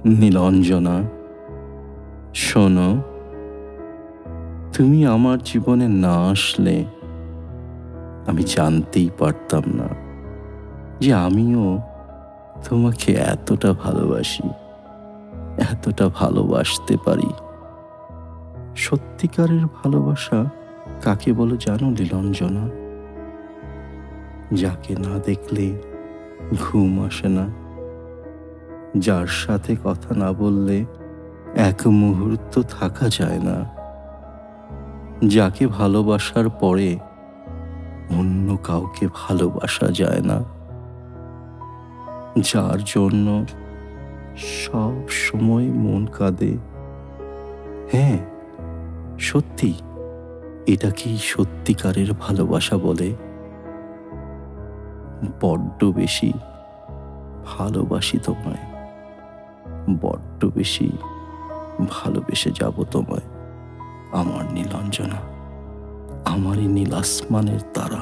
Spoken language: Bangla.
নীলাঞ্জনা, শোনো, তুমি আমার জীবনে না আসলে আমি জানতেই পারতাম না যে আমিও তোমাকে এতটা ভালোবাসি, এতটা ভালোবাসতে পারি। সত্যিকারের ভালোবাসা কাকে বলো জানো নীলাঞ্জনা? যাকে না দেখলে ঘুম আসে না, যার সাথে কথা না বললে এক মুহূর্ত থাকা যায় না, যাকে ভালোবাসার পরে অন্য কাউকে ভালোবাসা যায় না, যার জন্য সব সময় মন কাঁদে। হ্যাঁ, সত্যি, এটা কি সত্যিকারের ভালোবাসা বলে? বড্ড বেশি ভালোবাসি তোমায়, বড্ড বেশি ভালোবেসে যাব তোমায়, আমার নীলাঞ্জনা, আমারই নীল আসমানের তারা।